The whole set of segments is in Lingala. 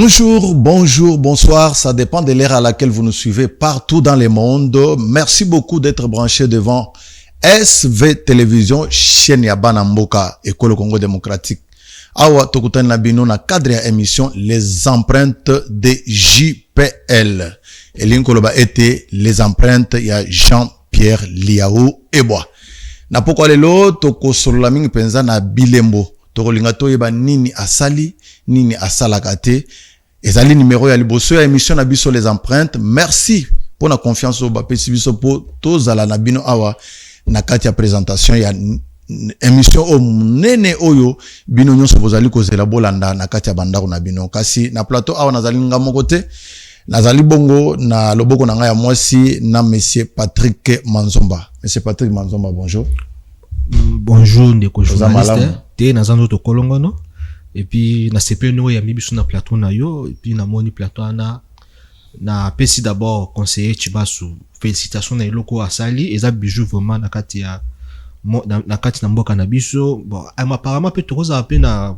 Bonjour, bonjour, bonsoir, ça dépend de l'ère à laquelle vous nous suivez partout dans le monde. Merci beaucoup d'être branchés devant SV Télévision, chaîne ya bana mboka, École Congo démocratique. Awa tokutani na bino na cadre ya émission Les empreintes de JPL. Et l'inkoloba était Les empreintes ya Jean-Pierre Liaou Eboa. Na poko lelo toko solola mingi penza na bilembo. Toko linga toyeba nini asali, nini asalaka te. Ezali numéro ya liboso ya émission na biso Les empreintes. Merci pour la confiance au bapesi biso po tozala na bino awa na kati ya présentation ya émission o nene oyo bino nyonso bozali kozela bolanda na kati ya bandako na bino. Kasi na plateau awa nazali nga moko te. Nazali bongo na loboko na nga ya mwasi na monsieur Patrick Manzomba. Monsieur Patrick Manzomba, bonjour. Bonjour ndeko journaliste. Te nazando to kolongono. Et puis na CP no ya mibisu na plateau na yo et puis na moni plateau na pesi d'abord conseiller Chibasu. Félicitations na eloko asali eza bijou vraiment na kati ya na kati na mboka na biso. Bon, apparemment peut tokoza ape na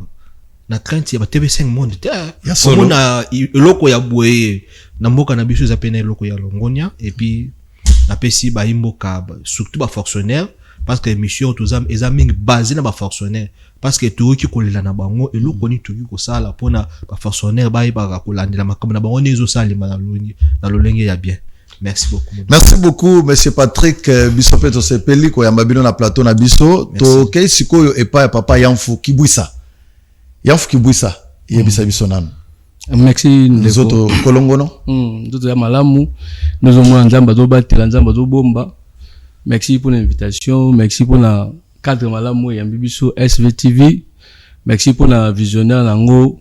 crainte ya TV5 monde te. Ya solo na eloko ya boye na mboka na biso eza pe na eloko ya longonia et puis na pesi ba imboka surtout ba fonctionnaire parce que mission tozam examen basé na ba fonctionnaire parce que tout qui kolela na bango eloko ni tout ko sala pona ba fonctionnaire ba iba kolandela makambo na bango nezo sala na lolenge ya bien. Merci beaucoup. Merci beaucoup, monsieur Patrick. Biso peto sepeli ko yamba bino na plateau na biso. To kei sikoyo epa papa Yamfu Kibwisa. Yamfu Kibwisa, yebisa biso nanu. Merci les autres kolongono. D'autres ya malamu. Nous avons nzamba zo batela nzamba zo bomba. Merci pour l'invitation, merci pour la cadre malamu ya bibiso SVTV. Merci pour la visionnaire nango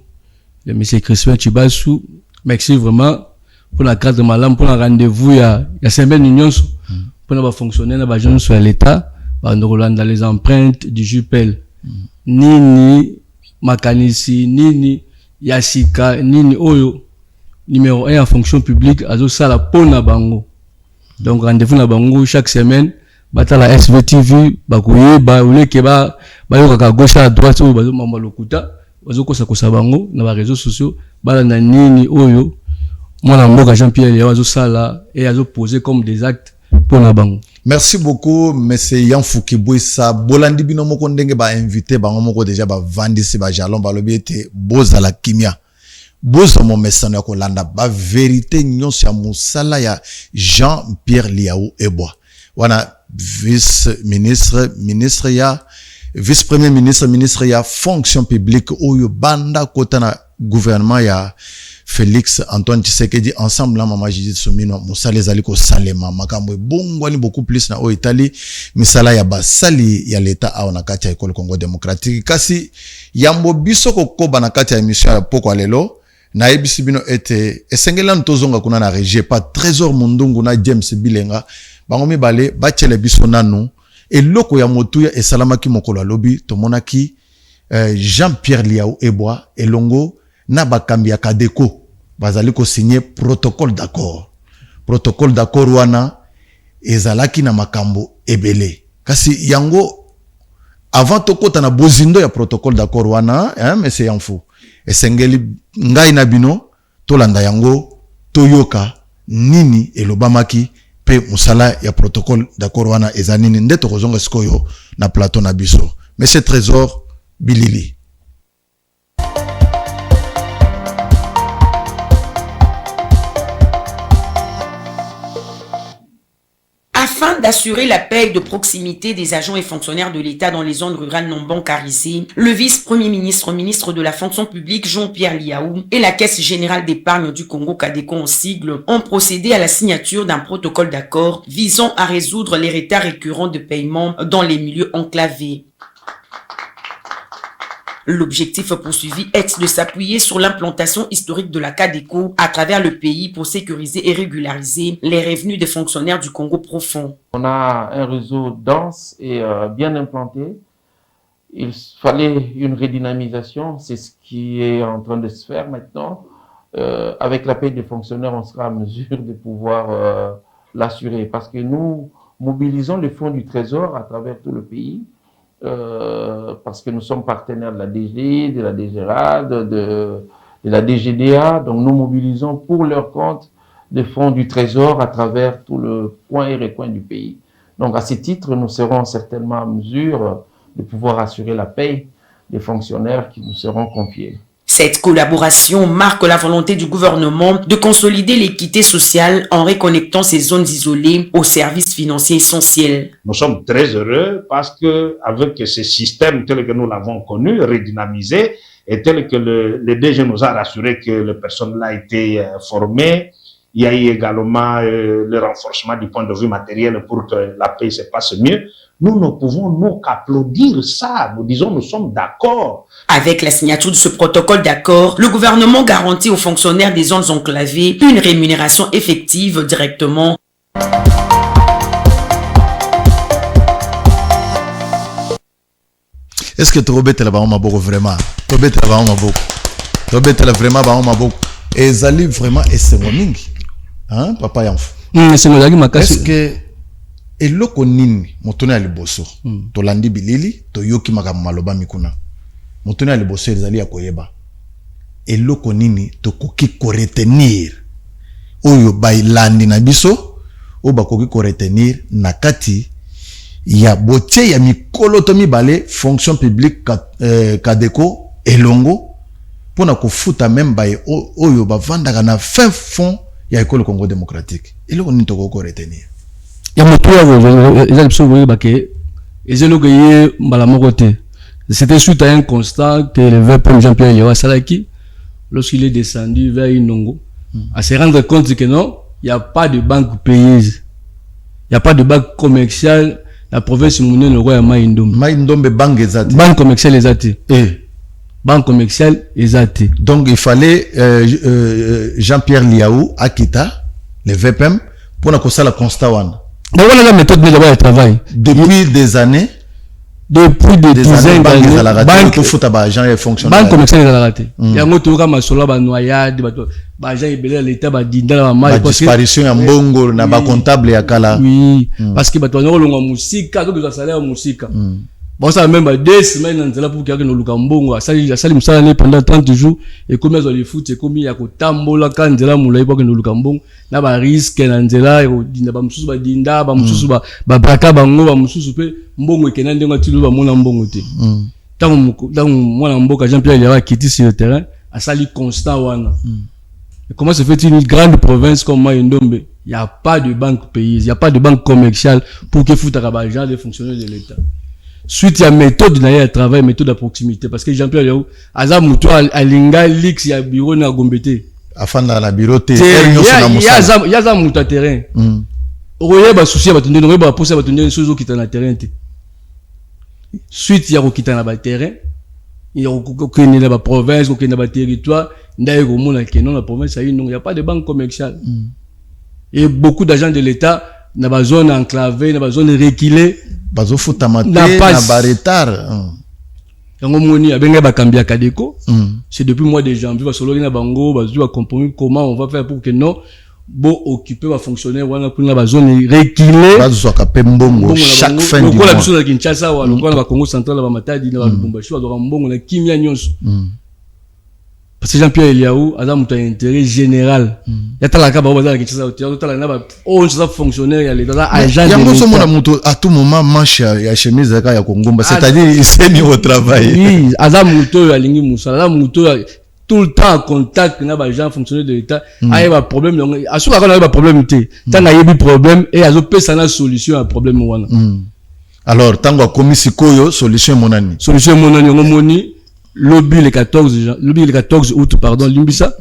de monsieur Christian Chibasu. Merci vraiment pour la cadre malamu pour la rendez-vous ya semaine union pour la fonctionnaire na ba jeune sur l'état ba ndolanda les empreintes du JPL. Nini makanisi nini yasika nini oyo numéro 1 en fonction publique azo sala pona bango. Donc rendez-vous na bango chaque semaine batala SVTV bakoye ba uleke ba yoka gauche à droite oyo bazo mamba lokuta bazo kosa bango na ba réseaux sociaux bala na nini oyo mwana mboka Jean-Pierre Liaou azo sala et azo poser comme des actes pour na bango. Merci beaucoup monsieur Yamfu Kibwisa. Bolandi bino moko ndenge ba invité bango moko déjà ba vandisi ba jalon ba lobi ete bozala kimia. Bozo mo mesana ya kolanda ba vérité nyonso ya musala ya Jean-Pierre Liaou Eboa. Wana vice-premier ministre ya fonction publique oyo banda kota na gouvernement ya Félix Antoine Tshisekedi ensemble na mama Judith Suminwa musala ezali ko salema makambo bongwani beaucoup plus na o Italie misala ya basali ya leta awa na kati ya École Congo démocratique kasi yambo biso kokoba na kati ya émission ya poko lelo na ebisi bino ete esengela ntozonga kuna na régie pa Trésor Mundungu na James Bilenga bango mibale bachele biso nanu eloko ya motuya esalamaki mokolo alobi tomonaki Jean-Pierre Liaou Eboa elongo na bakambi ya Kadeko bazali ko signer protocole d'accord wana ezalaki na makambo ebele kasi yango avant tokota na bozindo ya protocole d'accord wana monsieur Yamfu esengeli ngai na bino tolanda yango toyoka nini elobamaki pe musala ya protocole d'accord wana ezanini nde tokozonga sikoyo na plateau na biso. Monsieur Trésor Bilili. Afin d'assurer la paix de proximité des agents et fonctionnaires de l'État dans les zones rurales non bancarisées, le vice-premier ministre, ministre de la fonction publique Jean-Pierre Liaou et la Caisse générale d'épargne du Congo Cadeco en sigle ont procédé à la signature d'un protocole d'accord visant à résoudre les retards récurrents de paiement dans les milieux enclavés. L'objectif poursuivi est de s'appuyer sur l'implantation historique de la Cadeco à travers le pays pour sécuriser et régulariser les revenus des fonctionnaires du Congo profond. On a un réseau dense et bien implanté. Il fallait une redynamisation, c'est ce qui est en train de se faire maintenant. Avec la paie des fonctionnaires, on sera en mesure de pouvoir l'assurer parce que nous mobilisons les fonds du Trésor à travers tout le pays. Parce que nous sommes partenaires de la DG, de la DGRA, de la DGDA. Donc nous mobilisons pour leur compte des fonds du Trésor à travers tout le coin et recoin du pays. Donc à ce titre, nous serons certainement en mesure de pouvoir assurer la paye des fonctionnaires qui nous seront confiés. Cette collaboration marque la volonté du gouvernement de consolider l'équité sociale en reconnectant ces zones isolées aux services financiers essentiels. Nous sommes très heureux parce que avec ce système tel que nous l'avons connu, redynamisé, et tel que le DG nous a rassuré que le personnel a été formé, il y a eu également le renforcement du point de vue matériel pour que la paix se passe mieux. Nous ne pouvons nous qu'applaudir ça. Nous disons, nous sommes d'accord. Avec la signature de ce protocole d'accord, le gouvernement garantit aux fonctionnaires des zones enclavées une rémunération effective directement. Est-ce que tu rebelles là-bas vraiment? Tu rebelles là vraiment? Et Zali vraiment et c'est morning. Hein, papa Yanfou? Est-ce que eloko nini motoni ya liboso tolandi bilili toyoki makambo maloba mikuna motoni ya liboso ezali ya koyeba eloko nini tokoki koretenir oyo bailandi na biso o bakoki koretenir na kati ya botie ya mikolo to mibale fonction publique kadeko elongo pona kofuta même baye oyo bavandaka na fin fond ya école Congo démocratique eloko nini tokoki koretenir c'était suite à un constat que le VPM Jean-Pierre Liaou Salaki, lorsqu'il est descendu vers Inongo, à se rendre compte que non, il n'y a pas de banque payée, il n'y a pas de banque commerciale, la province Mounè le roi Maïndombe. Maïndombe banque exacte. Banque commerciale exacte. Banque commerciale exacte. Donc il fallait Jean-Pierre Liaou Akita, le VPM, pour qu'on la constat. Donc voilà la méthode de travail. Depuis des années. Depuis des dizaines d'années. Banque commerciale est raté. Il y a un autre masolo ba noyade ba gens ibele l'état ba dinda ba mai disparition ya mbongo na ba comptable ya kala. Oui, parce que ba to ngolonga musika donc za salaire musika. Bon ça même 2 semaines dans là pour que nous luka mbongo asali musala pendant 30 jours et comme ils ont les foot c'est comme il y a ko tambola kanzela mulai pour que nous luka mbongo na ba risque na nzela dinda ba mususu ba dinda ba mususu ba braka bango ba mususu pe mbongo ekena ndenga tilu ba mona mbongo te. Dans mwana mboka Jean-Pierre Liaou quitté sur le terrain asali constant wana. Comment se fait une grande province comme Maïndombe, il n'y a pas de banque payée, il n'y a pas de banque commerciale pour que foute à genre des fonctionnaires de l'État. Suite il y a méthode de travail, méthode de proximité parce que Jean-Pierre Liaou azam muto alinga lix ya bureau na gombete afin dans la bureau te il y a azam muto terrain oye ba souci ba tunde no ba poser ba tunde sozo kita na terrain te suite il y a kita na ba terrain il y a aucune na ba province aucune na ba territoire ndaye ko mona que non la province il n'y a pas de banque commerciale et beaucoup d'agents de l'État na ba zone enclavée na ba zone reculée bazo futa mate na ba retard yango moni abenga ba kambia kadeko c'est depuis mois de janvier ba solo na bango ba zwa compromis comment on va faire pour que non bon occuper va fonctionner wana pour na ba zone reculée bazo ka pembongo chaque fin du mois ko la biso na Kinshasa wa ko na Congo central ba Matadi na ba Lubumbashi wa do mbongo na kimia nyonso parce que Jean-Pierre Liaou a un intérêt général. Il y a tout le fonctionnaire, il y a les agents. Il y a à tout moment manche ya chemise ya Kongomba, c'est-à-dire il s'est au travail. Oui, Adam Mouto ya lingi Moussa, Adam Mouto tout le temps en contact avec les gens fonctionnaires de l'État. Il y a un problème, à ce moment-là il y a un problème tant il y a un problème et il y a une solution à problème wana. Alors tant que commis sikoyo solution monani. Solution monani ngomoni lobby le 14 août pardon Limbisa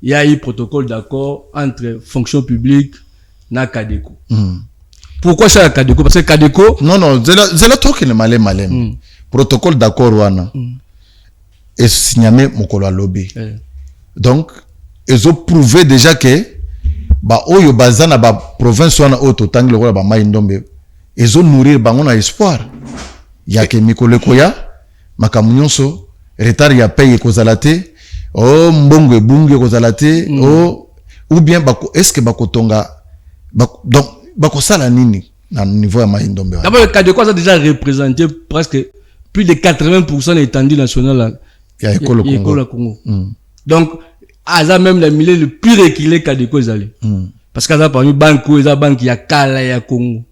il y a eu protocole d'accord entre fonction publique na Kadeko. Pourquoi ça Kadeko? Parce que Kadeko non c'est la truc le malem protocole d'accord wana et signé mokolo lobby donc ils ont prouvé déjà que ba oyo bazana ba province wana auto tangle ko ba Maïndombe ils ont nourrir bango na espoir ya ke mikolo koya makamunyonso retard ya paye kozalate oh mbongo ebunge kozalate oh ou bien bako est-ce que bakotonga donc bakosala nini na niveau ya Maïndombe d'abord le cas de quoi ça a déjà représenté presque plus de 80% de l'étendue nationale ya école Congo Donc aza même le milieu le plus reculé Kadeko ezali parce qu'aza parmi banque banque ya kala ya Congo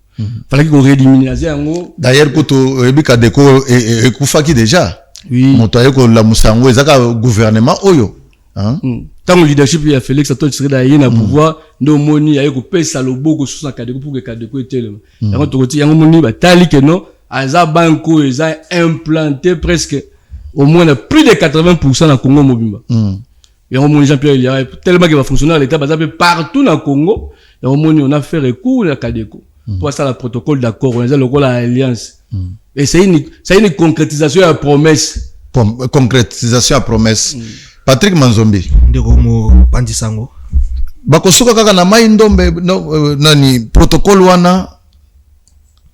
fallait qu'on rédiminiser yango d'ailleurs koto ebi Kadeko e kufaki déjà moto ayeko la musango ezaka gouvernement oyo hein tant le leadership ya Félix Antoine Tshisekedi na pouvoir ndo moni ayeko pesa loboko sous Kadeko pour que Kadeko etelema yango tokoti yango moni batali que non aza banque eza implanté presque au moins plus de 80% dans Congo mobimba et on moni Jean-Pierre Elia tellement que va fonctionner à l'état basé partout dans Congo et on moni on a fait recours à Kadeko pour ça le protocole d'accord on a le rôle alliance et c'est une concrétisation à promesse concrétisation à promesse Patrick Manzombi ndeko mo Pandisango bakosuka kaka na mai ndombe nani protocole wana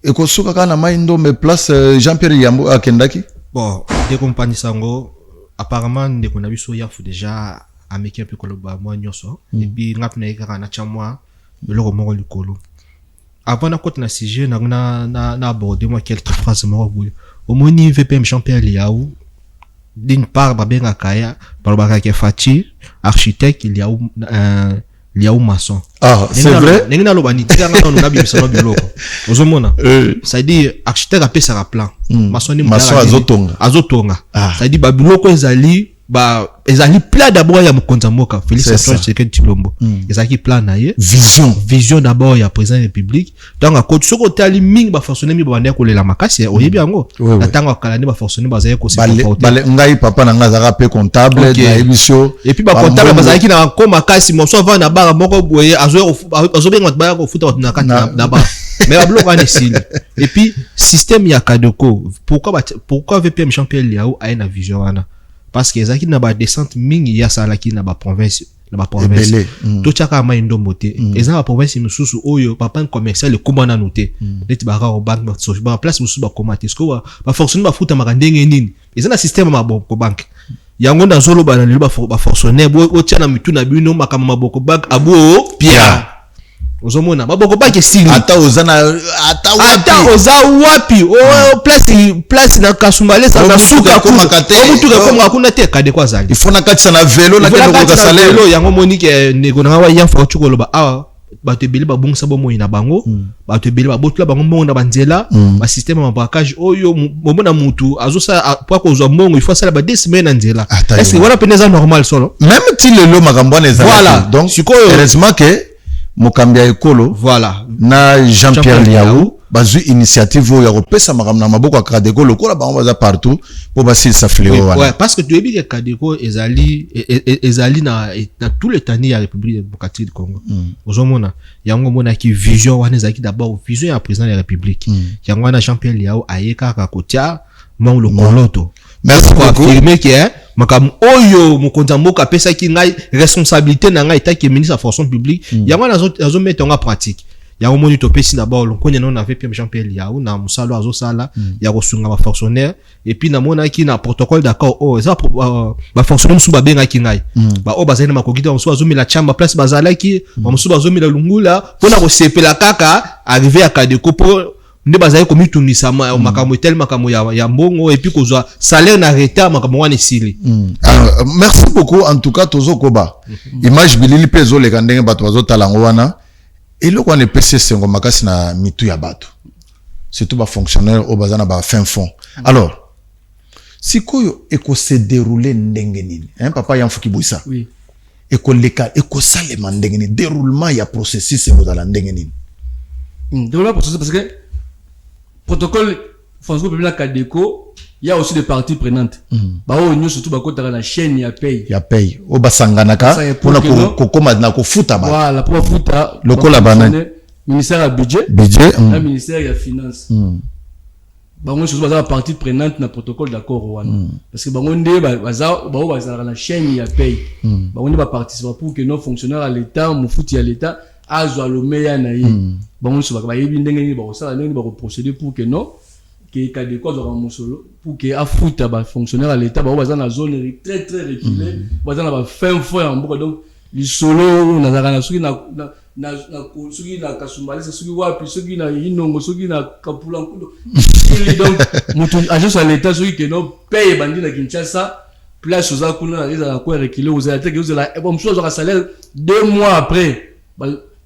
ekosuka kaka na mai ndombe place Jean-Pierre Yambo akendaki bon ndeko Pandisango apparemment ndeko na biso yafu déjà ameki un peu koloba moi nyoso et puis ngapna ikaka na chamwa beloko moko likolo avant na côté na sujet na aborder moi quelques phrases moko boye au moni VPM Jean-Pierre Liaou d'une part babenga kaya balobaka ke Fati architecte Liaou maçon c'est vrai nengina loba ni tikanga na bimisa biloko ozomona ça dit architecte apesa ka plan maçon ni maçon azotonga ça dit ba biloko ezali plan d'abord ya mokonza mboka Félix Antoine Tshisekedi Tshilombo ezaki plan na ye vision d'abord ya président de la République donc a côté soko tali ming ba fonctionner mi bande ko lela makasi oyebi yango na tango kala ni ba fonctionner bazaya ko se bale ngai papa na ngazaka pe comptable na émission et puis ba comptable bazaya ki na ko makasi mo so va na ba moko boye azo benga ba ko futa na kati na ba mais ba bloc ane sili et puis système ya Kadeko pourquoi VPM Jean-Pierre Liaou a une vision wana parce que ezaki na ba descente mingi ya salaki na ba province to chaka ma ndombo te eza ba province mususu oyo papa commercial komba na noté net ba ra banque so ba place mususu ba komate sko ba fonctionner ba futa makandenge nini eza na système maboko banque yango ndazolo ba na lelo ba fonctionner bo tia na mitu na bino makama maboko banque abo Pierre ozomona maboko banque style ata oza wapi place na Kasumbale sa na suka komakate mutuka koma kuna te Kadeko azali il faut na katisa na vélo na kende ko salelo yango monike nego na wa ya fa chukoloba bato ebele babongisa bomoi na bango bato ebele babotula bango mbongo na banzela ba système ya braquage oyo momona mutu azosa po kozwa mbongo il faut sala ba 2 semaines na nzela est-ce que voilà peneza normal solo même ti lelo makambo na ezala voilà donc heureusement que Mokambia Ekolo voilà na Jean-Pierre Liaou bazu initiative ya kopesa makambo na maboko ya Kadeko lokola bango baza partout pour basi sa fléau wana ouais parce que tu ebi que Kadeko ezali na tous les tani ya République démocratique du Congo ozomona yango mona ki vision wana ezaki d'abord vision ya président de la République yango na Jean-Pierre Liaou ayeka ka kotia mon le koloto merci pour beaucoup affirmer que makam oyo mokonza mboka pesa ki ngai responsabilité na ngai état qui ministre de la fonction publique yango nazo mettre en pratique yango moni to pesi d'abord lonkonya non avait PM Jean-Pierre Liaou na musalo azo sala ya kosunga ba fonctionnaire et puis na mona ki na protocole d'accord ça ba fonctionnaire musu ba benga ki ngai ba o bazali na makokita musu azo mila chamba place bazala ki musu azo mila lungula pona ko sepela kaka arriver à Kadeko pour nde bazali komitungisa makambo tel makambo ya mbongo et puis kozwa salaire na retard makambo wana esili merci beaucoup en tout cas tozo koba image bilili pezo le kandenge bato bazo talango wana eloko wana pc sengo makasi na mitu ya bato surtout ba fonctionnaire au bazana ba fin fond alors sikoyo eko se dérouler ndenge nini papa yamfuki boisa oui eko leka eko salema ndenge nini déroulement ya processus eko za ndenge nini déroulement processus parce que protocole fonction publique Kadeko il y a aussi des parties prenantes ba o nyo surtout ba kotaka na chaîne ya paye o basanganaka pona ko koma na ko futa ba voilà pour futa lokola banane ministère du budget le ministère ya finance ba nyo surtout ba partie prenante na protocole d'accord wana parce que ba ngonde ba na chaîne ya paye ba ngonde ba participer pour que nos fonctionnaires à l'état mu futi à l'état azwa lo meya na ye bango so ba yebi ndenge ni ba ko sala ndenge ba ko procéder pour que non que Kadeko zo musolo pour que afuta ba fonctionnaire à l'état ba baza na zone très très reculée baza na ba fin fond en mboka donc li solo na zaka na suki na Kasumbale suki wapi suki na Inongo suki na Kapula Nkulo donc mutu agence à l'état suki que non paye bandi na Kinshasa place aux akuna ils ont quoi reculer aux attaques ils ont la bon chose genre salaire 2 mois après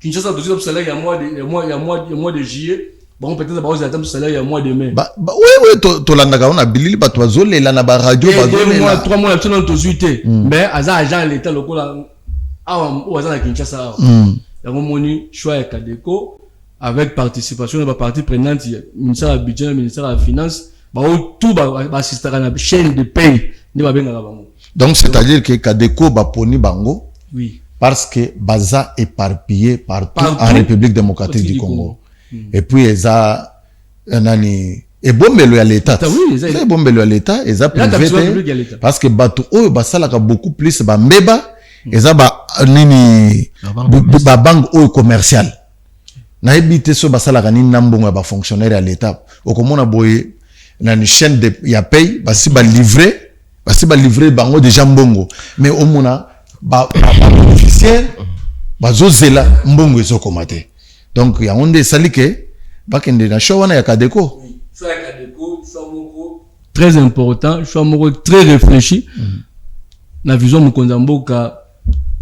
Kinshasa dossier de salaire il y a mois de juillet bon peut-être ba aux attaques salaire il y a mois de mai oui to landaka on a bilili ba to zolela na ba radio ba zolela 3 mois absolument to suite mais aza agent l'état local ou aza na Kinshasa il y a un choix et Kadeko avec participation de la partie prenante ministère du budget ministère de la finance tout assister à la chaîne de paye. Donc c'est-à-dire que Kadeko va poni bango oui parce que baza éparpillé partout en République démocratique du Congo. Et puis eza nani et bombelo ya l'état. C'est bombelo ya l'état eza privé parce que bato oyo basala ka beaucoup plus ba mbeba eza ba nini ba banque oyo commercial. Na ebité so basala ka nini nambongo ba fonctionnaire ya l'état. Okomona boye na une chaîne de ya paye basi ba livrer bango déjà mbongo mais au mona ba officiel bazo zela mbongo ezo komate donc ya onde salike bakende na show wana ya Kadeko choix ya Kadeko choix moko très important choix moko très réfléchi na vision mokonza mboka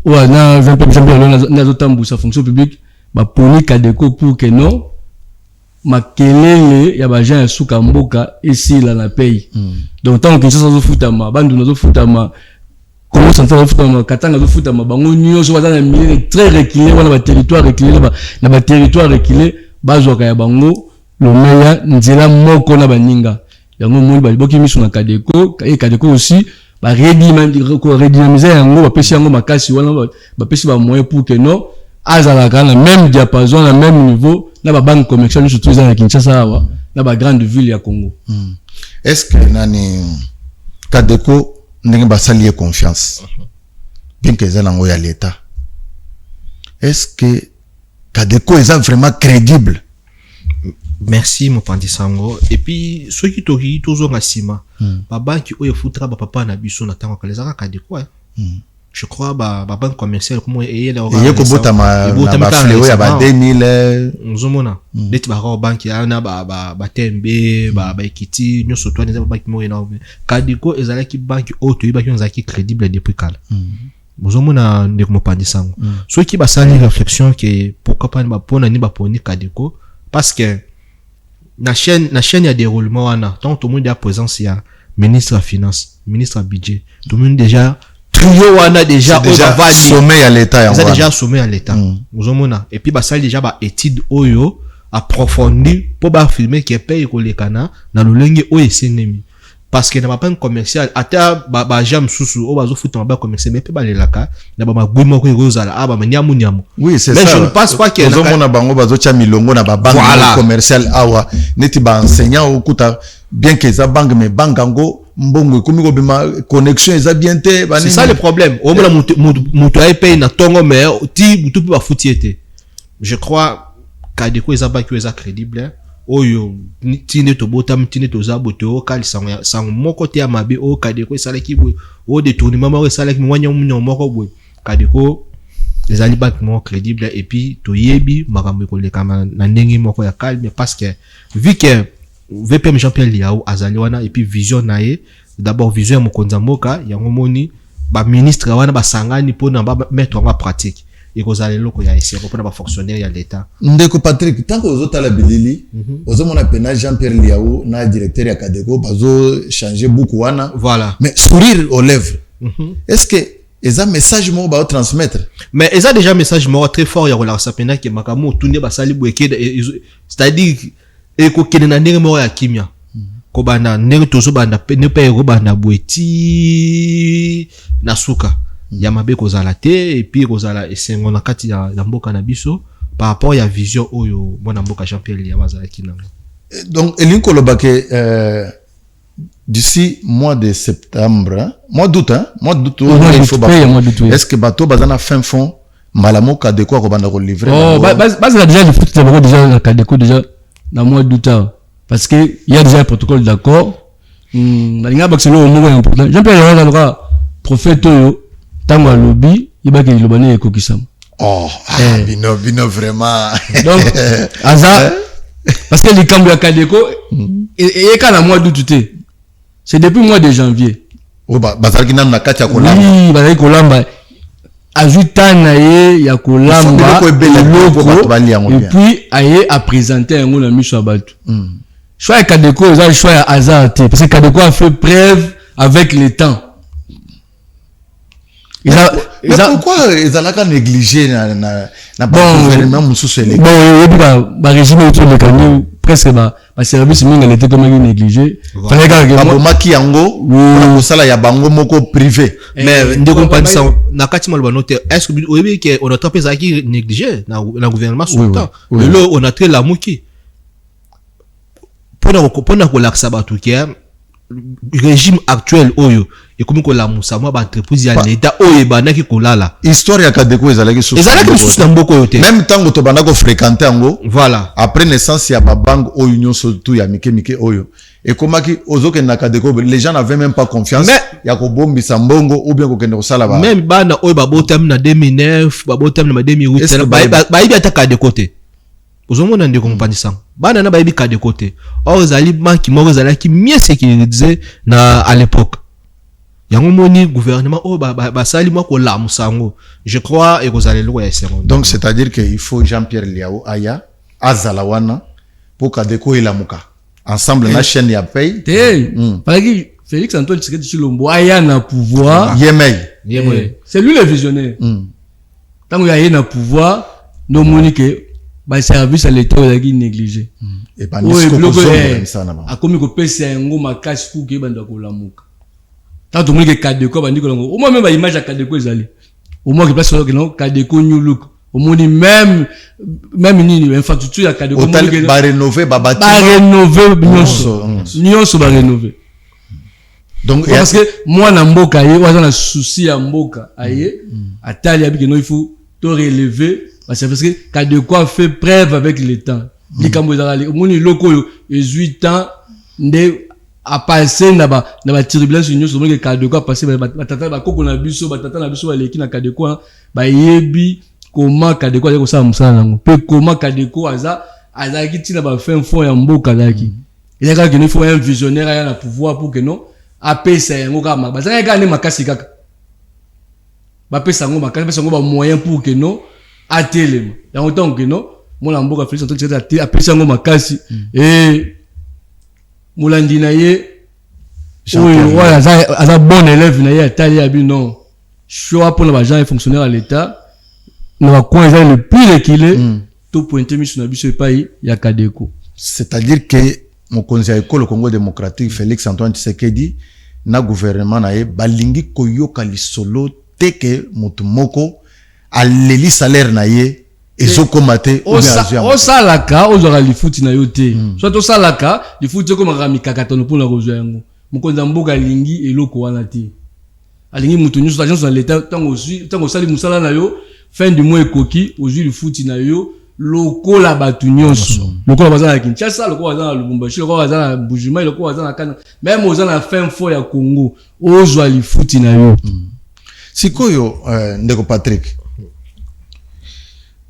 ou na 20 champion na zo tambusa fonction publique ba poni Kadeko pour que non makelele ya bajan ya suka mboka esila na pays donc tant que ça zo futama bandu na zo futama comment ça zo futama katanga zo futama bango nyoso bazana milieu très reculé wana ba territoire reculé na ba territoire reculé bazoka ya bango lo meya nzela moko na baninga yango moni ba boki misu na Kadeko et Kadeko aussi ba redynamiser yango ba pesi yango makasi wana ba pesi ba moyen pour que non azalaka na même diapason na même niveau na ba banque commerciale surtout na Kinshasa wa na ba grande ville ya Congo. Est-ce que nani Kadeko ndenge basali confiance bien que ezala ya l'état est-ce que Kadeko est vraiment crédible? Merci Mopanzi Sango. Et puis ceux qui tori toujours na sima ba banque oyo futra ba papa na biso na tango kalezaka Kadeko je crois ba banque commerciale comme et la ko botama na ba fleo ya ba 2000 nzomona deti ba banque ya na ba tembe ba ekiti nyo soto na ba banque mo énorme Kadeko ezala ki banque auto ba ki nzaki crédible depuis kala nzomona ndeko Mopanzi Sango ceux qui ba sali réflexion que pourquoi pas ba pona ni ba poni Kadeko parce que na chaîne ya déroulement wana tant tout le monde a présence ya ministre de finance ministre du budget tout le monde déjà trio wana déjà sommet à l'état ça déjà sommet à l'état uzomona et puis basali déjà ba étude oyo approfondi pour ba filmer que paye ko lekana na lolenge oyo esenemi parce que na ba banque commerciale ata ba jam susu o bazo futa ba commercial mais pe ba lelaka na ba magwimo ko rozala aba manyamu nyamu oui c'est mais ça je ne pense pas que uzomona bango bazo tia milongo na ba banque commerciale awa neti ba enseignant okuta bien que za banque mais banque ngo mbongo komi ko bima connexion eza bien te c'est ça le problème au moins mutu ay paye na tongo mais ti mutu pe ba futiete je crois Kadeko eza ba ki eza crédible oyo tine to botam tine to za boto kali sango moko te amabe o Kadeko esala ki bo o détournement moko esala ki mwanya munyo moko bo Kadeko ezali banque mo crédible et puis to yebi makambo ko lekama na ndenge moko ya calme parce que vu que VPM Jean-Pierre Liao azali wana et puis vision nae d'abord vision mokonza mboka yango moni ba ministre wana ba sangani pona ba mettre en pratique et kozala loko ya essayer pona ba fonctionnaire ya l'état ndeko Patrick tant que ozotala bilili ozomona pena Jean-Pierre Liao na directeur ya Kadeko bazo changer beaucoup wana voilà mais sourire aux lèvres est-ce que eza message mo ba transmettre mais eza déjà message mo très fort ya relation pena ke makamo tunde basali boeke c'est-à-dire et ko kenena ndenge mo ya kimia ko bana ndenge tozo bana ne pa ero bana boeti na suka ya mabe ko zala te et puis ko zala esengo na kati ya mboka na biso par rapport ya vision oyo mwana mboka Jean-Pierre ya bazala kinanga donc elinko lobake d'ici mois de septembre mois d'août il faut est-ce que bateau bazana fin fond malamo Kadeko ko bana ko livrer base déjà le foot déjà na Kadeko déjà dans mois d'août parce que il y a déjà un protocole d'accord nalinga bakiselo moko important Jean-Pierre Yanga prophète oyo tango a lobby ibaki lobane ekokisama bino vraiment donc aza parce que les cambios à Kadeko et quand la mois d'août c'est depuis mois de janvier o bazalaki na kati ya kolamba oui bazalaki kolamba ajuta na ye ya kolamba et puis aye a présenter yango na miso ya bato choix ya Kadeko eza choix ya hasard te parce que Kadeko a fait preuve avec le temps. Mais pourquoi ils ont négligé na gouvernement mususu ele bon et puis ba régime autour de Kanye presque ba service mingi était comme négligé fallait que ba maki yango na kosala ya bango moko privé mais ndeko mpandi sa na kati mo note est-ce que oyebi que on a tapé ça qui négligé na gouvernement sous temps le on a très la muki pona ko laksa batu ki régime actuel oyo et comme ko la musa moi ba entreprise ya l'état oyo banaki kolala histoire ya Kadeko ezalaki sous na mboko yote même tango to banako fréquenter yango voilà après naissance ya ba bank oyo nyonso tout ya mike oyo et komaki ozoke na Kadeko les gens n'avaient même pas confiance ya ko bombisa mbongo ou bien ko kende ko sala ba même bana oyo ba botam na 2009 ba botam na 2008 ba ibi ataka de côté ozomona ndeko mpandi sang bana na ba ibi ka de côté or ezali banki moko ezalaki mieux sécurisé na à l'époque yango moni gouvernement o ba sali moko la musango je crois et kozalelo ya seconde donc c'est à dire que il faut Jean-Pierre Liao aya azalawana pour Kadeko ilamuka ensemble na chaîne ya paye parce que Félix Antoine Tshisekedi Tshilombo aya na pouvoir yemei c'est lui le visionnaire tango ya na pouvoir no moni que ba service à l'état ezaki négligé et pas nisiko kozonga sana ba akomi ko pesa yango makasi pour ke banda ko lamuka tant to moni que Kadeko bandi ko lango au moins même ba image ya Kadeko ezali au moins que place que non Kadeko new look au moins même ni infrastructure ya Kadeko ba rénover ba bâtiment ba rénover nyonso ba rénover donc parce que moi na mboka ye waza na souci ya mboka aye atali abi que non il faut to relever parce que Kadeko a fait preuve avec le temps likambo ezali omoni loko 18 ans nde a passé na ba turbulence union sur que Kadeko a passé batata ba koko na biso batata na biso baleki na Kadeko ba yebi comment Kadeko a ko sa musala nango pe comment Kadeko azaki tina ba fin fond ya mboka zaki il y a qu'il faut un visionnaire à la pouvoir pour que non apesa yango kama bazanga ka ne makasi kaka ba pesa ngo makasi pesa ngo ba moyen pour que non atelema yango tant que non mona mboka Félix Antoine Tshisekedi apesa ngo makasi et mulandi na ye oui voilà ça bon élève na ye atali abi non choix pour les gens fonctionnaires à l'état na ba coin le plus reculé tout pointer mis na biso epai ya Kadeko c'est-à-dire que mokonzi ya ekolo Congo démocratique Félix Antoine Tshisekedi na gouvernement na ye balingi koyoka lisolo teke mutu moko aleli salaire na ye ezokomate o salaka ozwaka lifuti na yo te soit osalaka lifuti ekomaka mikakatano mpona kozwa yango mokonzi ya mboka alingi eloko wana te alingi mutu nyonso agence na l'état ntango osali mosala na yo fin du mois ekoki ozwi lifuti na yo lokola batu nyonso lokola baza na Kinshasa lokola baza na Lubumbashi lokola baza na Bujumayi lokola baza na Kana même oza na fin fond ya Congo ozwa lifuti na yo sikoyo ndeko Patrick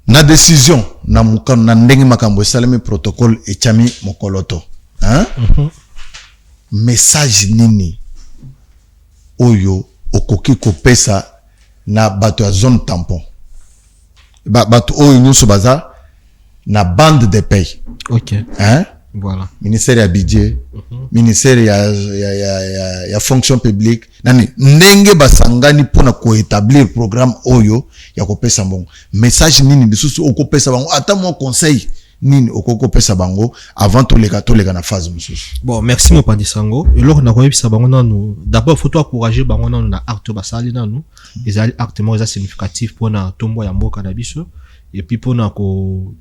na décision na mukano na ndenge makambo esalemi protocole echami mokoloto message nini oyo okoki kopesa na bato ya zone tampon bato oyo nyonso baza na bande de paye voilà ministère ya budget ministère ya fonction publique nani ndenge basangani pona ko établir programme oyo ya kopesa mbongo message nini lisusu okopesa bango ata mo conseil nini okopesa bango avant to leka na phase mususu bon merci Mopandi Sango eloko na koyebisa bango nanu d'abord faut encourager bango nanu na acte basali nanu ezali acte mo eza significatif pona tombo ya mboka na biso et puis pona ko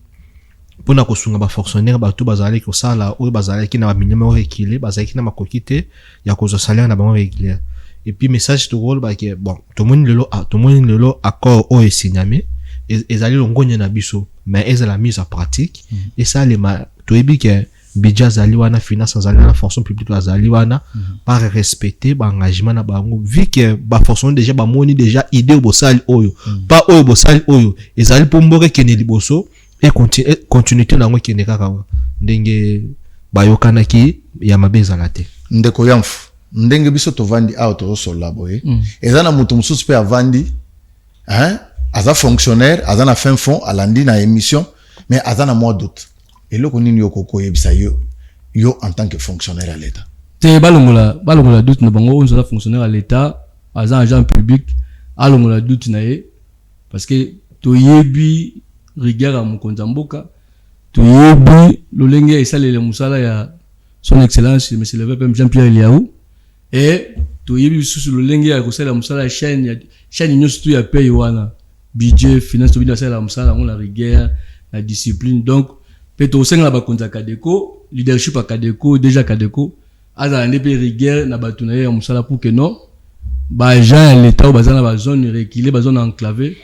sunga ba fonctionnaire ba to bazali ko sala o bazali ki na ba minimum reculé bazali ki na makoki te ya ko zo salaire na bango régulier et puis message to rôle ba ke bon to moni lelo accord o esignamé ezali longonya na biso mais ezala mise en pratique et ça les to ebi ke budget zali wana finance zali na fonction publique zali wana par respecter ba engagement na bango vu que ba fonction déjà ba moni déjà idée bo sali oyo pas oyo bo sali oyo ezali pomboke kene liboso et continuité nango kene kaka ndenge bayokanaki ya mabeza la te ndeko yamfu ndenge biso tovandi awa tozosola boye eza na moto mosusu mpe avandi aza fonctionnaire aza na fin fond alandi na émission mais aza na mois d'août eloko nini yo kokoyebisa yo en tant que fonctionnaire à l'état te balongola doute na bango on sera fonctionnaire à l'état aza agent public alongola doute na ye parce que toyebi rigueur à mokonza mboka toyebi lolenge esalele musala ya son excellence monsieur le VP Jean-Pierre Liaou et toyebi susu lolenge ya kosala musala chaîne nyonso tu ya paye wana budget finance tobi sala musala on la rigueur la discipline donc peto senga bakonza Kadeko leadership à Kadeko déjà Kadeko aza ndebe rigueur na batuna ya musala pour que non ba agent l'état ou bazana ba zone reculée ba zone enclavée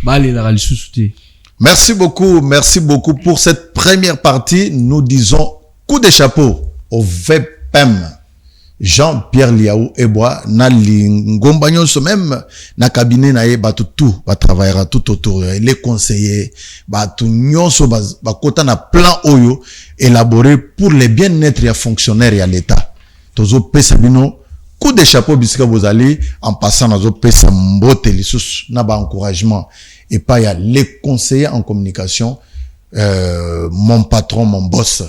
ba les la lisusu. Merci beaucoup pour cette première partie. Nous disons coup de chapeau au VPM Jean-Pierre Liaou Eboa na lingomba nyonso même na cabinet na ye batu tout ba travaillera tout autour les conseillers batu nyonso ba kota na plan oyo élaboré pour le bien-être ya fonctionnaire ya l'état. Tozo pesa bino coup de chapeau bisika bozali en passant nazo pesa mbote lisusu na ba encouragement et pas il y a les conseillers en communication mon patron mon boss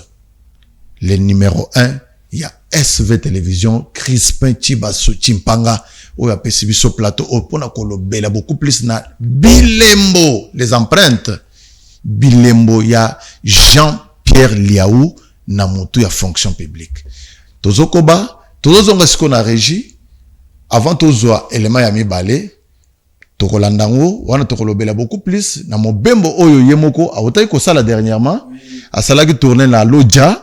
le numéro 1 il y a SV Télévision Crispin Chibasu Chimpanga ou a sur plateau au pona kolobela beaucoup plus na Bilembo les empreintes Bilembo il y a Jean-Pierre Liaou na motu ya fonction publique tozokoba tozonga siko na régie avant tozoa élément ya mibale tokolandango wana tokolobela beaucoup plus na mobembo oyo yemoko aotai ko sala dernièrement asalaki tourner na Lodja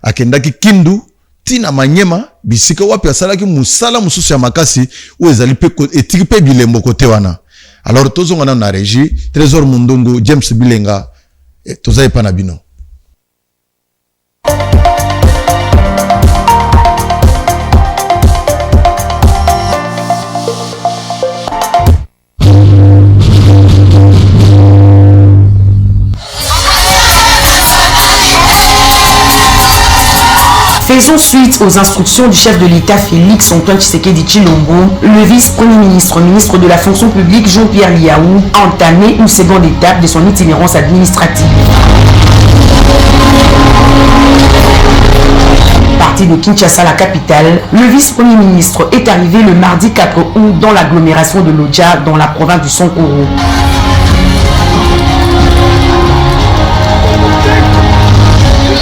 akendaki Kindu tina Manyema bisika wapi asalaki musala mususu ya makasi o ezali pe etiki pe Bilembo kote wana alors tozonga na régie Trésor Mundongo James Bilenga tozai pa na bino. Faisons suite aux instructions du chef de l'État Félix Antoine Tshisekedi Tshilombo, le vice-premier ministre, ministre de la fonction publique Jean-Pierre Liaou a entamé une seconde étape de son itinérance administrative. Parti de Kinshasa, la capitale, le vice-premier ministre est arrivé le mardi 4 août dans l'agglomération de Lodja, dans la province du Sankuru.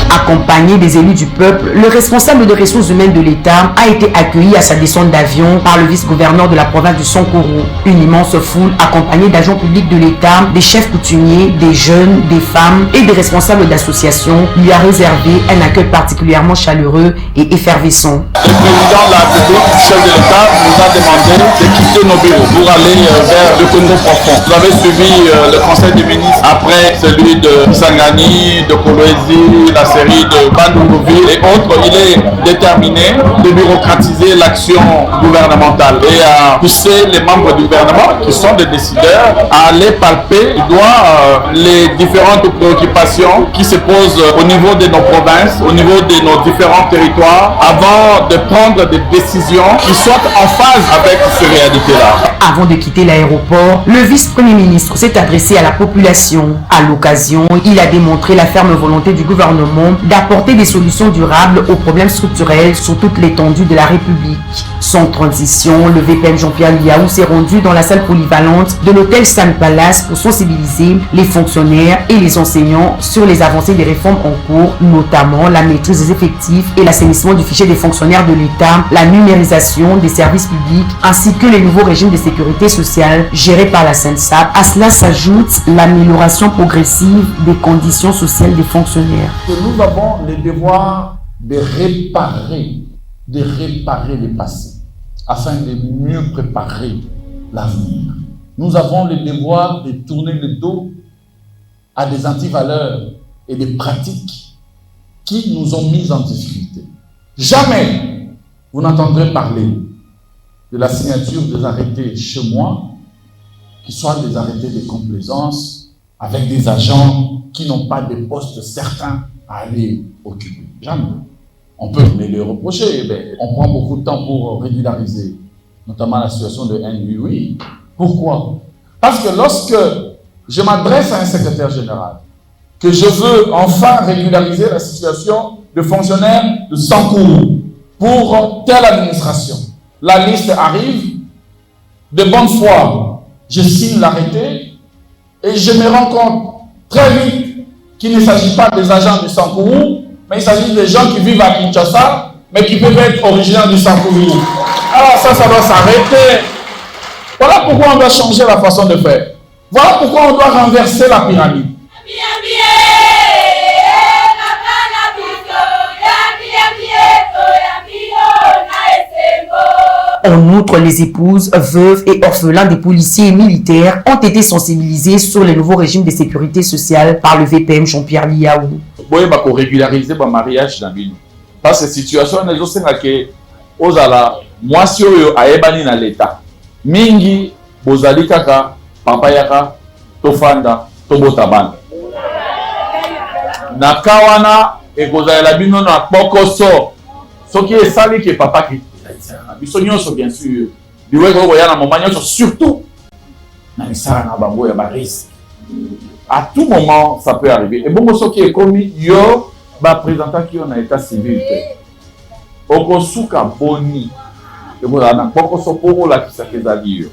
Accompagné des élus du peuple, le responsable des ressources humaines de l'État a été accueilli à sa descente d'avion par le vice-gouverneur de la province du Sankuru. Une immense foule accompagnée d'agents publics de l'État, des chefs coutumiers, des jeunes, des femmes et des responsables d'associations lui a réservé un accueil particulièrement chaleureux et effervescent. Le président de la République, chef de l'État, nous a demandé de quitter nos bureaux pour aller vers le Congo profond. Vous avez suivi le conseil des ministres après celui de Sangani, de Kolwezi, la série de Bandungoville et autres. Il est déterminé de bureaucratiser l'action gouvernementale et à pousser les membres du gouvernement qui sont des décideurs à aller palper du doigt les différentes préoccupations qui se posent au niveau de nos provinces, au niveau de nos différents territoires avant de prendre des décisions qui soient en phase avec ces réalités-là. Avant de quitter l'aéroport, le vice-premier ministre s'est adressé à la population. À l'occasion, il a démontré la ferme volonté du gouvernement d'apporter des solutions durables aux problèmes structurels sur toute l'étendue de la République. Sans transition, le VPM Jean-Pierre Liaou s'est rendu dans la salle polyvalente de l'hôtel Sun Palace pour sensibiliser les fonctionnaires et les enseignants sur les avancées des réformes en cours, notamment la maîtrise des effectifs et l'assainissement du fichier des fonctionnaires de l'État, la numérisation des services publics, ainsi que les nouveaux régimes de sécurité sociale gérés par la SENSAP. À cela s'ajoute l'amélioration progressive des conditions sociales des fonctionnaires. Nous avons le devoir de réparer le passé afin de mieux préparer l'avenir. Nous avons le devoir de tourner le dos à des antivaleurs et des pratiques qui nous ont mis en difficulté. Jamais vous n'entendrez parler de la signature des arrêtés chez moi qui soient des arrêtés de complaisance avec des agents qui n'ont pas de postes certains à aller occuper. Jamais. On peut venir le reprocher, mais on prend beaucoup de temps pour régulariser, notamment la situation de NUI. Pourquoi? Parce que lorsque je m'adresse à un secrétaire général, que je veux enfin régulariser la situation de fonctionnaires de Sankourou pour telle administration, la liste arrive, de bonne foi, je signe l'arrêté et je me rends compte très vite qu'il ne s'agit pas des agents du Sankourou, mais il s'agit des gens qui vivent à Kinshasa, mais qui peuvent être originaires du Sankourou. Alors ça doit s'arrêter. Voilà pourquoi on doit changer la façon de faire. Voilà pourquoi on doit renverser la pyramide. En outre, les épouses, veuves et orphelins des policiers et militaires ont été sensibilisés sur le nouveau régime de sécurité sociale par le VPM Jean-Pierre Liaou. Boye bako régulariser ba mariage na bino. Parce que situation na zo senga ke ozala mwasi oyo ayebani na leta. Mingi bozali kaka papa yaka tofanda tobota bana. Na kawana ekozala bino na pokoso. Soki esali ke papa ki biso nyonso bien sûr. Biwe ko ya na moment nyonso surtout na misala na bango ya ba risque. À tout moment, ça peut arriver. Et bon, ce qui est commis, yo, présentant qui on a état civil. Okosuka boni. Et bon, on a beaucoup de pour la qui s'est dit.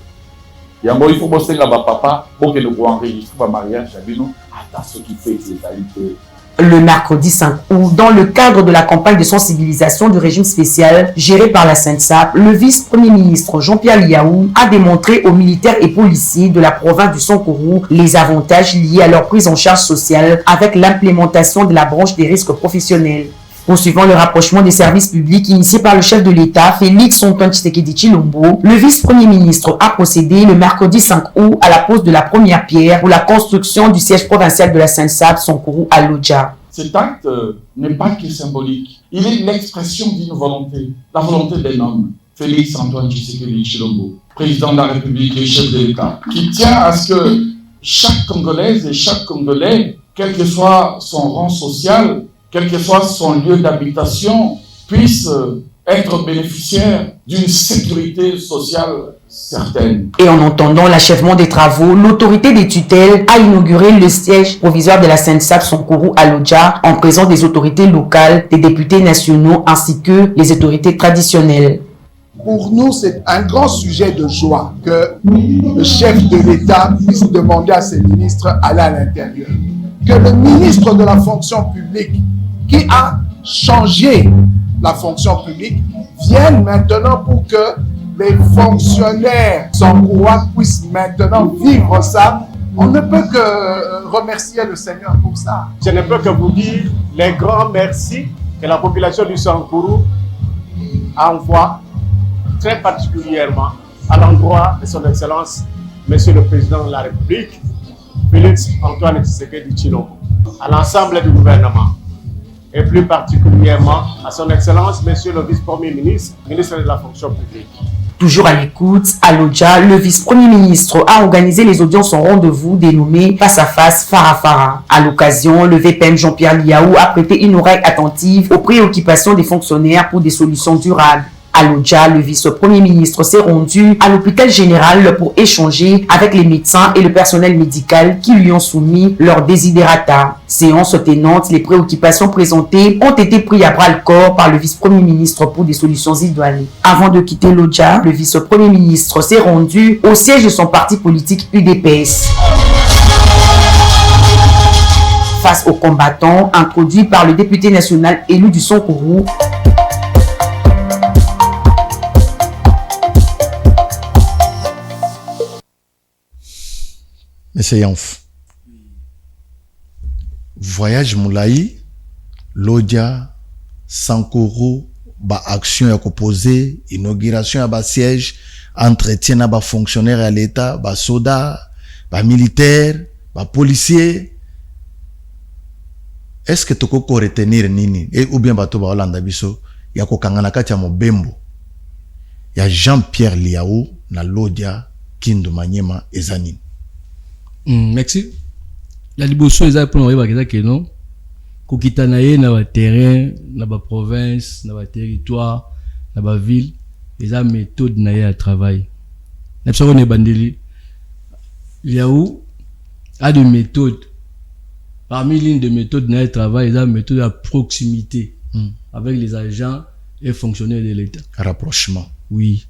Il faut bosser là, papa, pour que nous puissions enregistrer le mariage. Attends, ce qui fait c'est qualité. Le mercredi 5 août, dans le cadre de la campagne de sensibilisation du régime spécial géré par la SENSAP, le vice-premier ministre Jean-Pierre Liaou a démontré aux militaires et policiers de la province du Sankourou les avantages liés à leur prise en charge sociale avec l'implémentation de la branche des risques professionnels. Poursuivant le rapprochement des services publics initié par le chef de l'État, Félix Antoine Tshisekedi Tshilombo, le vice-premier ministre a procédé le mercredi 5 août à la pose de la première pierre pour la construction du siège provincial de la SENSAP Sankourou à Lodja. Cet acte n'est pas que symbolique. Il est l'expression d'une volonté, la volonté d'un homme, Félix Antoine Tshisekedi Tshilombo, président de la République et chef de l'État, qui tient à ce que chaque Congolaise et chaque Congolais, quel que soit son rang social, quel que soit son lieu d'habitation, puisse être bénéficiaire d'une sécurité sociale certaine. Et en entendant l'achèvement des travaux, l'autorité des tutelles a inauguré le siège provisoire de la SENSAP Sankourou à Lodja en présence des autorités locales, des députés nationaux ainsi que les autorités traditionnelles. Pour nous, c'est un grand sujet de joie que le chef de l'État puisse demander à ses ministres d'aller à l'intérieur. Que le ministre de la fonction publique qui a changé la fonction publique vienne maintenant pour que les fonctionnaires sangourois puissent maintenant vivre ça. On ne peut que remercier le Seigneur pour ça. Je ne peux que vous dire les grands merci que la population du Sankourou envoie très particulièrement à l'endroit de son Excellence, Monsieur le Président de la République, Félix Antoine Tshisekedi Tshilombo, à l'ensemble du gouvernement, et plus particulièrement à son Excellence, Monsieur le Vice-Premier ministre, ministre de la Fonction publique. Toujours à l'écoute, à Lodja, le vice-premier ministre a organisé les audiences en rendez-vous dénommées Face à Face Farafara. À l'occasion, le VPM Jean-Pierre Liaou a prêté une oreille attentive aux préoccupations des fonctionnaires pour des solutions durables. À Lodja, le vice-premier ministre s'est rendu à l'hôpital général pour échanger avec les médecins et le personnel médical qui lui ont soumis leurs desiderata. Séance tenante, les préoccupations présentées ont été prises à bras-le-corps par le vice-premier ministre pour des solutions idoines. Avant de quitter Lodja, le vice-premier ministre s'est rendu au siège de son parti politique UDPS. Face aux combattants introduits par le député national élu du Sankourou, Mais c'est Yanf. Voyage Moulaï, Lodja, Sankourou, action à composer, inauguration à siège, entretien à fonctionnaire à l'État, soda, militaire, policier. Est-ce que tu peux retenir nini? Ou bien bato ba Hollande biso, ya ko kangana kati ya Mobembo. Ya Jean-Pierre Liaou na Lodja, Kindu Manyema ezanine. Merci. La liboso est pour nous que non. kokita na ye na ba terrain na ba province na ba territoire na ba ville eza méthode na ye à travail na biso ne bandeli Liaou a des méthodes parmi l'une des méthodes na ye travail eza méthode à proximité avec les agents et fonctionnaires de l'État. Rapprochement. Oui.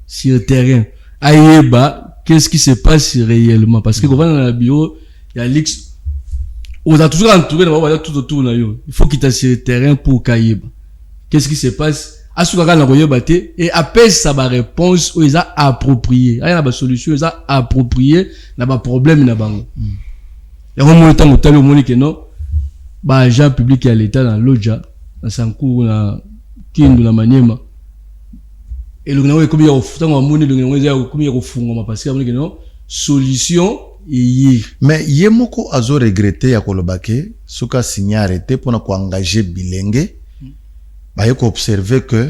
Sur le terrain. Aïeba, qu'est-ce qui se passe réellement? Parce que quand on est dans le bureau, il y a l'X. On a toujours entouré, on va tout autour. Il faut qu'il t'aille sur le terrain pour Kaïeba. Qu'est-ce qui se passe? Asuka na koyeba te et après ça ba réponse ou ils a approprié. Aya na ba solution ils a approprié na ba problème na bango. Et on monte en hôtel au monique non. Ba agent public à l'État dans l'Oja, dans Sankou na Kindu na Maniema. Et le gouvernement est comme il y a tant de monde le gouvernement est comme il y a fungoma parce que on non solution y mais yemoko azo regretter ya kolobake suka signer arrêté pour na ko engager bilenge ba yeko observer que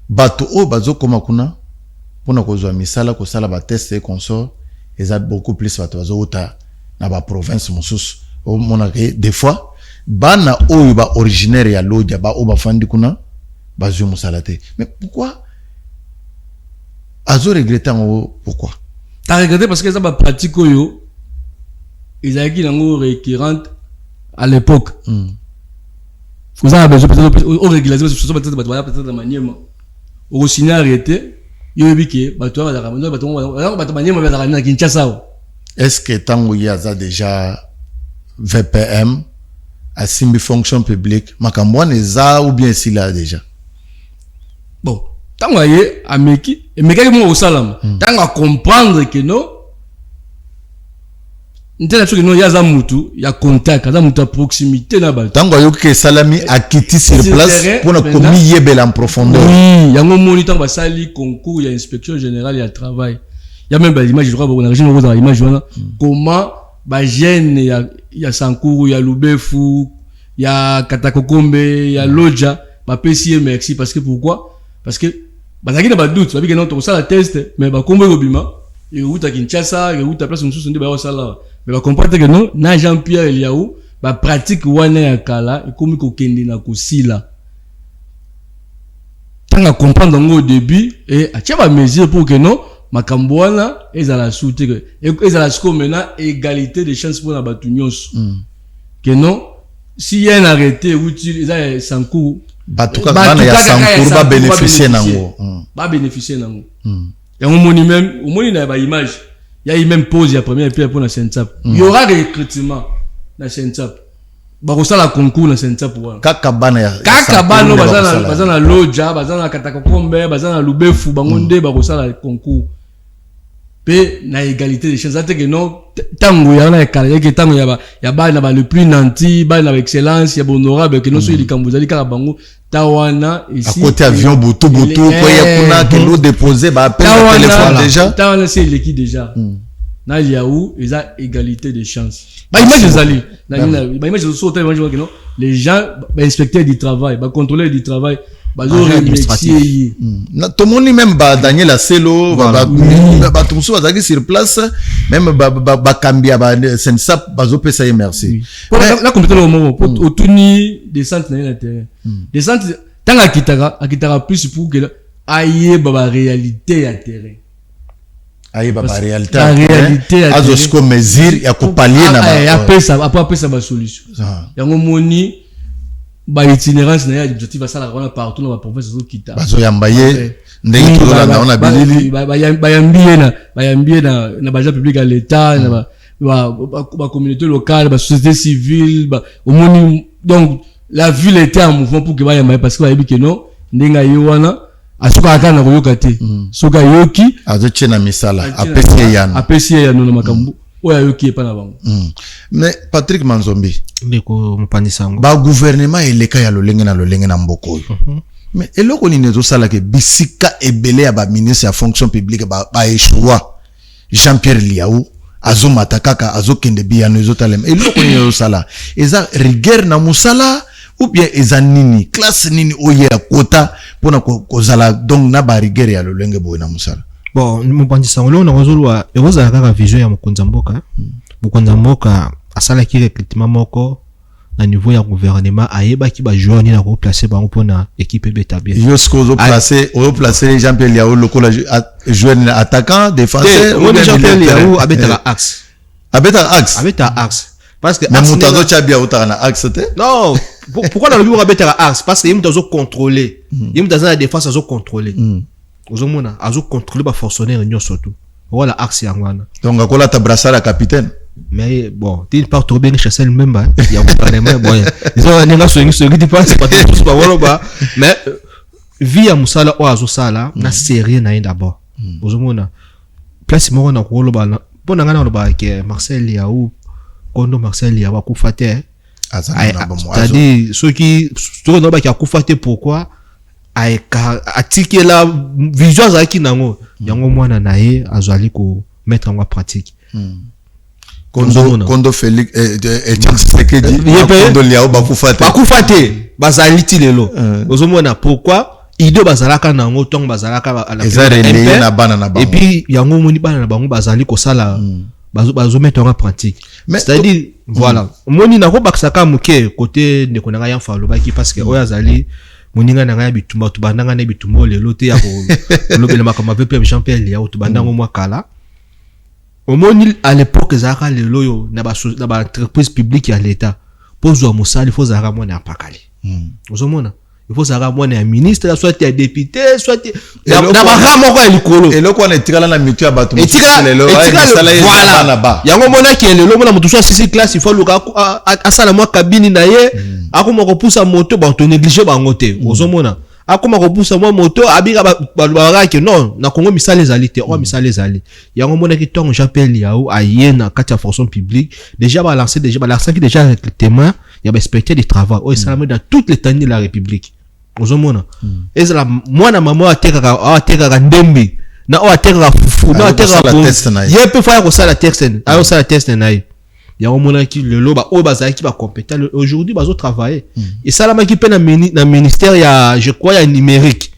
bato o bazo koma kuna pour na kozwa misala ko sala ba test et consort eza beaucoup plus bato bazo uta na ba province mosusu o monake des fois bana oyo ba originaire ya Lodja ba o ba fandi kuna bazo musala te mais pourquoi azo regretter pourquoi t'as regretté parce que ça ba pratique yo ils a qui nango récurrente à l'époque vous avez besoin peut-être au régulation peut-être de manière au signer arrêté yo biki bato ba la bato manière ba la na Kinshasa. Est-ce que tango ya za déjà VPM à simbi fonction publique makambwana za ou bien si là déjà bon tango ye ameki et meka mo au salam tango comprendre que non ntela tsoki no ya za mutu ya contact za mutu à proximité na ba tango yo ke salami akiti sur place pour na komi yebela en profondeur. Oui yango moni tango ba sali concours ya inspection générale ya travail ya même ba image je crois ba na région rose image wana comment ba jeune ya Sankuru ya Lubefu ya Katakokombe ya Lodja ba pesi merci parce que pourquoi parce que bazaki na ba doute ba biki na to sala test mais ba kombo robima et route à Kinshasa et route à place mususu ndi ba sala mais ba comprendre que non na Jean-Pierre Eliaou ba pratique wana ya kala et comme ko kende na kusila tanga comprendre au début et a tia ba mesure pour que non makambo wana ezala souté que ezala sco maintenant égalité de chances pour na batu nyonso que non si y a un arrêté utile eza Sankuru batuka bana ya Sankuru ba bénéficier nango ba bénéficier nango et on moni même on moni na ba image il y a même pause ya première pierre pour na Sensap il y aura recrutement na Sensap ba ko sala concours na Sensap wana kaka bana bazana Lodja bazana Katakokombe bazana Lubefu bangonde ba ko sala concours pe na égalité de chances ate que non tango ya na kala que tango ya ba na ba le plus nanti ba na excellence ya honorable que non so il kambuzali kala bango tawana ici à côté avion butu ko ya kuna que l'eau déposer ba appel téléphone déjà tawana c'est l'équipe déjà na Liaou ils a égalité de chances ba image zali ba image so so image que non les gens ba inspecteurs du travail ba contrôleurs du travail administratif tout le monde même ba Daniel Aselo ba tout musu bazaki sur place même ba Kambia ba Sensap bazo pesa merci la compétence au moment autour des centres na terrain des centres tanga akitaka plus pour que aïe ba réalité à terrain aïe ba réalité azosko mesure ya ko pallier na ba après ça ba solution yango moni ba itinérance na ya objectif ça la partout dans la province zo kita bazo yambaye ndenge to la na bilili ba yambie na baja public à l'état na ba communauté locale ba société civile ba au moni donc la ville était en mouvement pour que ba yambaye parce que ba yebi que non ndenga yowana asuka akana koyoka te soka yoki azo tchena misala apesi ya no makambu oya yoki pa na bango mais Patrick Manzombi ndeko mopandisango ba gouvernement eleka ya lolenge na mboko mais eloko ni nezo sala ke bisika ebele ya ba ministre ya fonction publique ba échoua Jean-Pierre Liaou azo matakaka azo kende biano ezo talem eloko ni nezo sala eza rigueur na musala ou bien eza nini classe nini oye ya kota pona kozala donc na ba rigueur ya lolenge boye na musala bon mopandisango lo na kozolwa ekozala kaka vision ya mokonza mboka mokonza mboka asala ki recrutement moko na niveau ya gouvernement ayeba ki ba joueur ni na ko placer bango pour na équipe beta bien yo ce qu'on placer Jean-Pierre Liao lokola joueur na attaquant défenseur ou bien Jean-Pierre Liao abeta axe parce que mais Moutazo Tchabia otana axe te non pourquoi dans le bureau abeta axe parce que il Moutazo contrôler il Moutazo la défense azo contrôler ozomona azo contrôler ba fonctionnaire nyo surtout voilà axe yangwana donc akola ta brassard à capitaine. Mais bon, tu pars trop bien chasser le même, il y a pas bon. Ils ont un négociation sur le pas tout pas voilà mais via musala o azo sala na série na d'abord. Ozomona place mo na ko lo ba pona ngana lo ba ke Marcel Liao kondo Marcel Liao ku faté c'est-à-dire ceux qui no ba ki ku faté pourquoi atiki la vision za ki nango yango mwana na ye azali ko mettre en pratique. Kondo Félix Etienne Tshisekedi Kondo Liao bakufate bazaliti lelo ozomona pourquoi ido bazalaka nango tong bazalaka à la et puis yango moni bana na bango bazali ko sala bazo mettre en pratique c'est-à-dire voilà moni na ko bakisaka muke côté ndeko nanga ya falo baki parce que oyazali moninga nanga ya bitumba tubandanga na bitumba lelo te ya ko lobela makama vepe Jean-Pierre Liao tubandanga mwa kala. Au moins à l'époque zaka le loyo na ba entreprise publique à l'état pozo a musali il faut zaka mona pakali ozomona il faut zaka mona ya ministre soit ya député soit na ba ramo ko likolo et loko na tikala na mitu ya bato lelo voilà yango mona ki lelo mona mutu soit sisi classe il faut luka asala mwa cabine na ye akoma ko poussa moto ba to négliger bango te ozomona akoma ko poussa mwa moto abika ba ke non na Congo misale ezali te o misale ezali yango mona ki tong Jean-Pierre Liao ayena kati ya fonction publique déjà ba lancer déjà recrutement ya ba inspecteur du travail o esalama dans toutes les taniers de la République ozomona ezala mwana mama atekaka ndembi na o atekaka fufu na atekaka yepe fa ko sala test ayo sala test na ye yango mona ki lelo ba o bazali ki ba compétent aujourd'hui bazo travailler et salama ki pe na ministère ya je crois ya numérique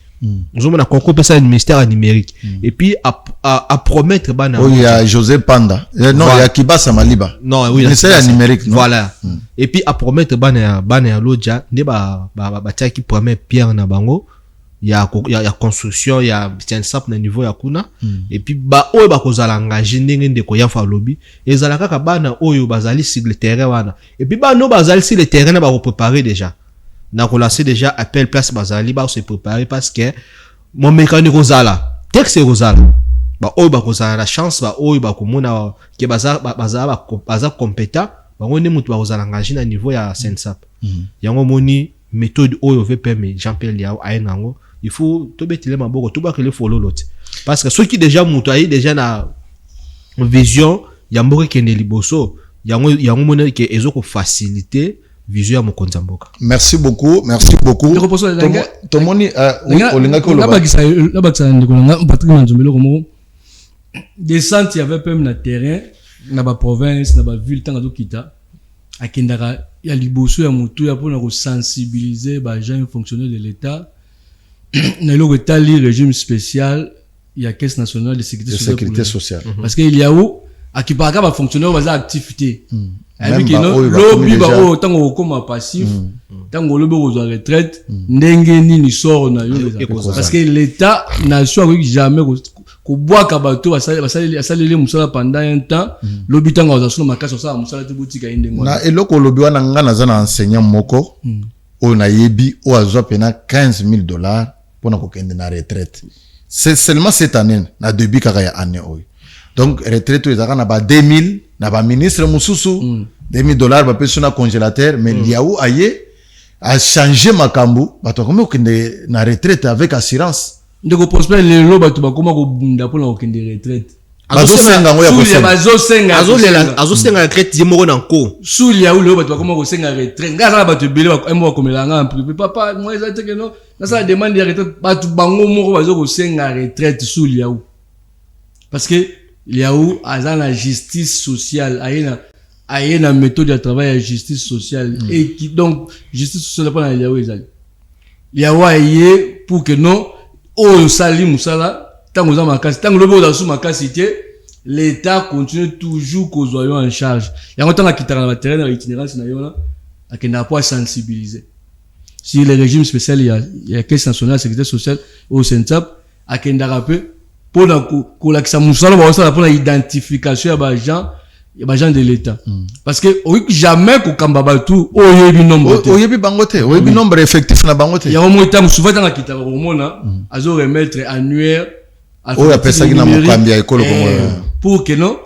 nous avons un concours pour ça ministère numérique et puis à promettre bana il y a José Panda non il y a Kibasa Maliba non oui ministère numérique non voilà et puis à promettre bana loja ne ba qui promet pierre na bango il y a construction il y a sap na niveau ya kuna et puis ba oyo ba kozala engagé ndenge ndeko ya fa lobby ezala kaka bana oyo bazali sur le terrain wana et puis ba no bazali sur le terrain ba préparer déjà na relancer déjà appel place bazali ba se préparer parce que mon mécanique rozala texte rozala ba oyo ba kozala la chance ba oyo ba komona ke baza compétent ba ngone mutu ba kozala engagé na niveau ya sensap yango moni méthode oyo VPM Jean-Pierre Liao ayenango il faut to betile maboko to ba que le follow lot parce que ceux qui déjà mutu ayi déjà na vision ya mboka kende liboso yango mona ke ezoko faciliter vision ya mokonza mboka. Merci beaucoup. Tomoni olinga ko la bakisa ndiko nga Patrick Manzombelo komo descente ya VPM na terrain na ba province na ba ville tanga dokita akendaka ya liboso ya mutu ya pona ko sensibiliser ba gens fonctionnaires de l'état na loko tali régime spécial ya caisse nationale de sécurité sociale parce que il y a où akipaka ba fonctionnaires baza activité avec lobby ba o tango koma passif tango lobby ozwa retraite ndenge nini sort na yo parce que l'état nation ko jamais ko boaka bato basaleli musala pendant un temps lobby tango ozasuna makasi osala musala te boutique indenge na eloko lobby wana ngana za na enseignant moko o na yebi o azwa pena $15,000 pour na kokende na retraite c'est seulement cette année na début kaka ya année oyo donc retraite ezaka na ba 2000 na ba ministre mususu $2,000 ba pesa na congélateur mais Liao aye a changé makambo bato comme okende na retraite avec assurance ndeko prosper lelo bato bakoma ko bunda pour na okende retraite azosenga ngo ya kosenga azosenga retraite yemoko na nko sous Liao lelo bato bakoma ko senga retraite ngasa bato bele ba komelanga en privé papa moi ça te que non na ça demande ya retraite bato bango moko bazo ko senga retraite sous Liao parce que Liao a la justice sociale ayena méthode de travail à justice sociale et qui donc justice sociale pas na Liao ezali Liao aye pour que non o sali musala tango za makasi tango lobo za sous makasi te l'état continue toujours kozwa yo en charge yango tanga kitaka na terrain na itinérance na yo na akenda pour sensibiliser. Si le régime spécial il y a caisse nationale sécurité sociale au Sentap akenda rappel pour la que ça musala pour la identification ya ba gens de l'état. Parce que jamais ko kambaba tout oyebi nombre oyebi bangote oyebi nombre effectif na bangote ya mo itam souvent dans la kita ko mona azo remettre annuaire oya pesa kina mokambia ekolo ko pour que non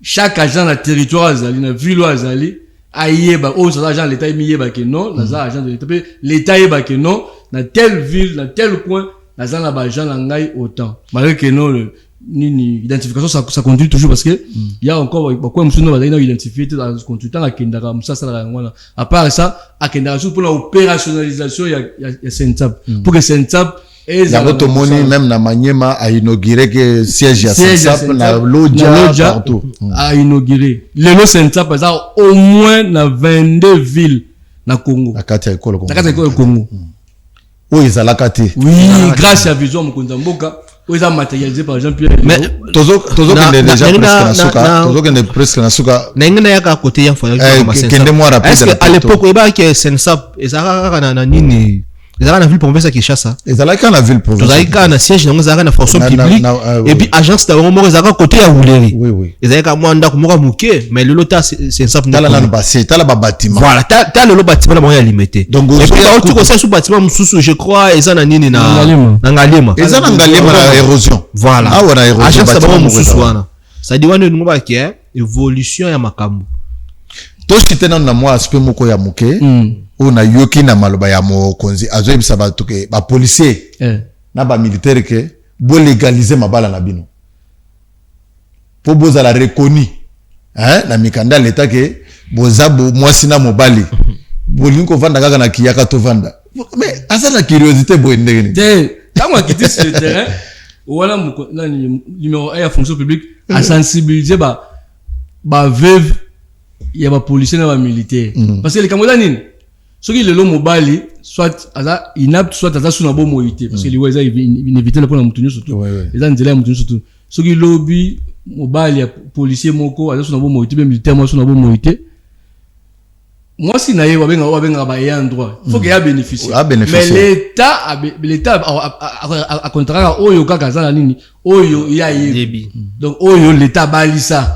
chaque agent na territoire azali na ville azali ayeba ça agent l'état yeba que non na agent de l'état l'état yeba que non na telle ville na tel coin na za na ba agent na ngai autant malgré que non ni identification ça conduit toujours parce que il y a encore quoi musuno ba ina identifier dans le consultant à kendara musa sala ngwana à part ça à kendara pour l'opérationnalisation il y a Sentap pour que Sentap et la automoni même na Maniema a inauguré que siège ya Sentap na Lodja partout a inauguré le Sentap ça au moins na 22 villes na Congo na kati ya ekolo Congo oui ça la kati oui grâce à vision mukonza mboka oui, ça matérialisé par Jean-Pierre. Mais Tozo que presque na suka. N'engena ya ka côté ya fois. Est-ce que à l'époque il y a que Sensap et ça na nini ils avaient la ville province à Kinshasa. Ils avaient la ville province. Ils avaient un siège dans la fonction publique et puis agence d'abord ils avaient côté à Wuleri. Oui. Ils avaient comme mwanda kumura muke mais le lota Sensap dans la bâtiment, dans la bâtiment. Voilà, t'as le bâtiment là moyen limité. Donc et puis tu conseilles sous bâtiment mususu je crois ils en a nini na ngalema. Ils en a ngalema na érosion. Voilà. Ah wana érosion. Agence d'abord mususu wana. Ça dit wana ngomba ki évolution ya makambo. To chitena na moi aspect moko ya muke. On a yoki na maloba ya mokonzi azoyebisa bato ke ba policier na ba militaire ke bo légaliser mabala na bino po boza la reconnu na mikanda l'état ke boza bo mwasi na mobali bolingo vanda kaka na kiyaka to vanda mais asa la curiosité bo ndenge ni quand on quitte ce terrain wala numéro 1 à fonction publique à sensibiliser ba veuve ya ba policier na ba militaire parce que les camarades ce qui est le mobile soit inapte soit à sous bon moïté parce que les voisins inévitable pour la moutonner surtout les gens disaient la moutonner surtout ce qui lobby mobile policier moko à sous bon moïté même militaire moi sous bon moïté moi si naïe va bien un endroit faut qu'il y a bénéficier mais l'état a contrat oyo kaka za nini oyo ya yebi donc oyo l'état balisa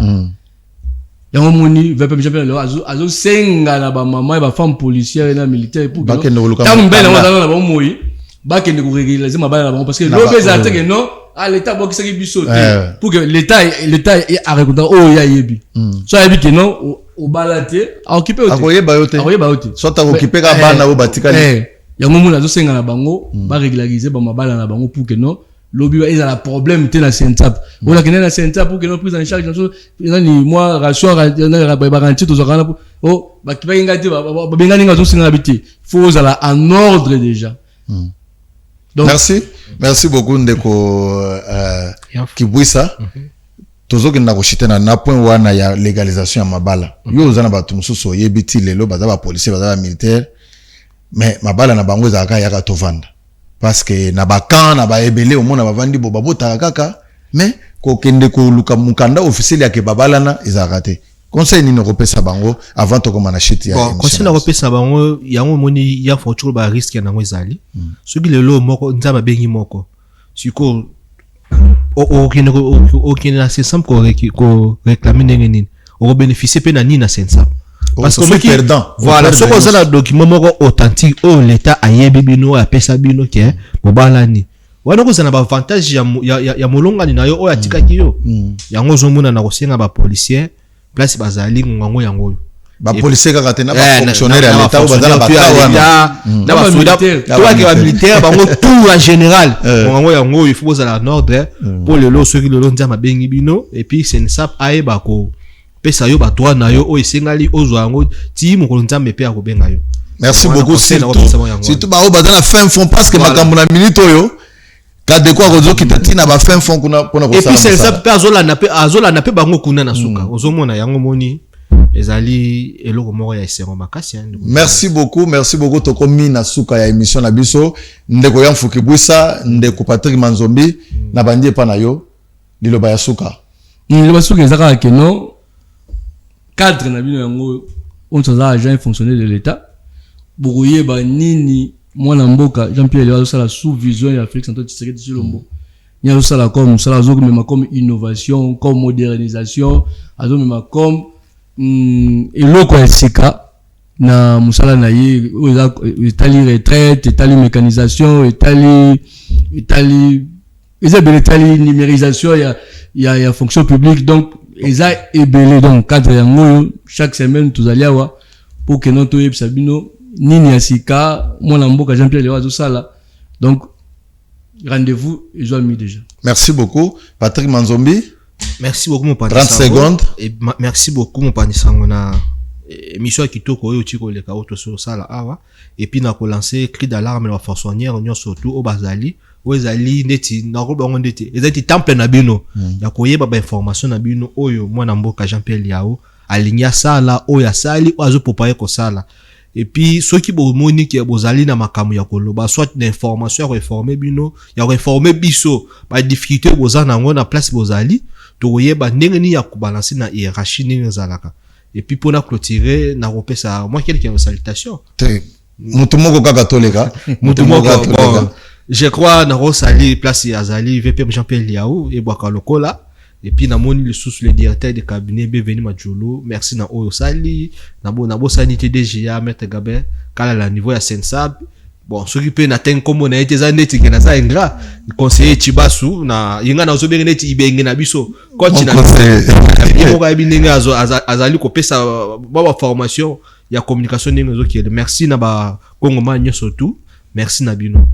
ya moni va pas jamais azo senga na ba maman et ba femme policière na militaire pour que tant ben on dans ba moyi ba que ne régulariser ma bala parce que l'obé ça que non à l'état bo qui biso pour que l'état a reconnaître oh ya yebi so yebi que non au balaté a occupé au akoye bayote soit a occupé ka bana o batika ya moni azo senga na bango ba régulariser ba mabala na bango pour que non lobby ils a la problème té na Sentap on a na Sentap pour que non prise en charge dans ni moi ration garantie to zakana oh ba kiba ngati ba bengani ngazo singa habité faut ala en ordre déjà. Donc merci beaucoup ndeko Kibwisa tozo kina ko shitena na point wana ya légalisation ya mabala yo zana ba tumususo yebiti lelo baza ba policier baza ba militaire mais mabala na bango za ka ya ka tovanda parce que na bakan na ba ebele au mona bavandi bo babota kaka mais ko kende ko luka mukanda officiel ya ke babalana izarate conseil ni repesa bango avant to komana shit ya bon conseil na repesa bango yango moni ya fortune ba risque na ngwezali soki lelo moko nzaba bengi moko siko aucun na sensam ko réclamer nini o bénéficier pe na ni na sensam parce que qui perdant voilà ce qu'on a la document moko authentique oh l'état ayebi bino a pesa bino ke bobala ni wana ko sana ba avantage ya molonga ni nayo o atika kiyo yango zomuna na kosenga ba policier place bazali ngango yango ba policier kaka tena ba fonctionnaire ya l'état bazala ba na ba militaire to ba militaire bango tout en général ngango yango il faut bozala en ordre pour le lo ceux qui le lonza mabengi bino et puis c'est ça ayeba ko pesa yo ba droit na yo o esengali ozwa yango ti mokolo nzambe pe akobenga yo. Merci beaucoup surtout ba o bazana fin fond parce que makambo na minute oyo kade kwa kozo kitati na ba fin fond kuna pona ko et puis c'est ça pe azola na pe bango kuna na suka ozomona yango moni ezali eloko moko ya esengo makasi. Merci beaucoup tokomi na suka ya émission na biso ndeko ya Mfuki Bwisa ndeko Patrick Manzombi na bandie pa na yo liloba ya suka liloba suka ezaka ke no cadre na bino yango on s'en agent fonctionnaire de l'état bokoye ba nini mwana mboka Jean-Pierre Liao ça la sous vision ya Félix Antoine Tshisekedi Tshilombo nya ça la comme ça la même comme innovation comme modernisation azo même comme eloko ya sika na musala na ye etali retraite etali mécanisation etali numérisation ya fonction publique donc eza ebele donc cadre ya ngoyo chaque semaine tozali awa pour que notre yeb sabino nini ya sika mwana mboka Jean-Pierre Liao azosala donc rendez-vous ils ont mis déjà. Merci beaucoup Patrick Manzombi. Merci beaucoup mon père. 30 secondes. Et merci beaucoup mon père Sangona. Émission kitoko oyo tiko leka auto sur sala awa et puis na ko lancer cri d'alarme la forçonnière nyo surtout au bazali ozali neti na ko bango ndeti ezati temple na bino ya koyeba ba information na bino oyo mwana mboka Jean-Pierre Liao alinya sala oyo asali ozo popaye ko sala et puis ceux qui bomoni ki bozali na makamu ya koloba soit d'information ya réformer bino ya réformer biso ba difficulté bozana ngo na place bozali to koyeba ndenge ni ya kubalancer na hiérarchie ni zalaka. Et puis pour la clôturer na repesa moi quelqu'un salutation mutumoko kaka toleka je crois na rosali place ya Azali VP Jean-Pierre Liao et Bwaka Lokola et puis na moni le sous le directeur de cabinet Bienvenue Majolo merci na oyo sali na bo sanité DGA Maître Gabin kala la niveau ya Sensab bon ceux qui peut n'atteindre comme on a été zaneti que na ça ingrat conseiller Chibasu na yinga na zobenge neti ibenge na biso continue na binenga azali ko pesa ba formation ya communication ningo zokiele merci na ba Kongoma nyoso tout merci na bino.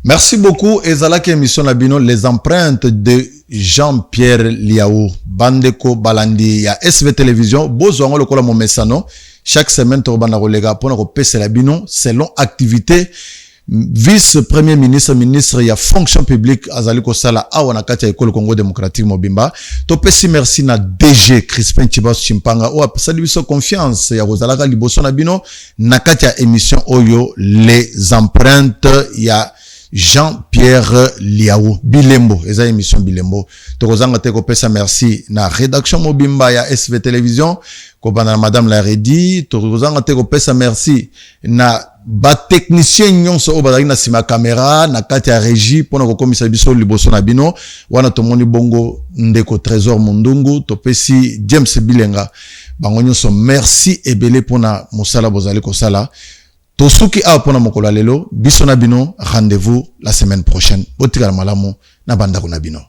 Merci beaucoup ezalaki émission na bino les empreintes de Jean-Pierre Liao bandeko balandi ya SV Télévision bozwango lokola mo mesano chaque semaine to bana kolega pona ko pesa la bino selon activité vice-premier ministre ministre ya fonction publique azali ko sala awa na kati ya école Congo démocratique mobimba to pesi merci na DG Crispin Chibasu Chimpanga o apesali biso confiance ya kozalaka liboso na bino na kati ya émission oyo les empreintes ya Jean-Pierre Liao Bilembo eza émission Bilembo tokozanga te ko pesa merci na rédaction mobimba ya SV Télévision ko bana madame la Redi tokozanga te ko pesa merci na ba technicien nyonso o bazali na sima caméra na kati ya régie pona ko komisa biso liboso na bino wana tomoni bongo ndeko Trésor Mundungu topesi James Bilenga bango nyonso merci ebele pona mosala bozali ko sala tosuki a pona mokolo lelo biso na bino rendez-vous la semaine prochaine botika malamu na banda kuna bino.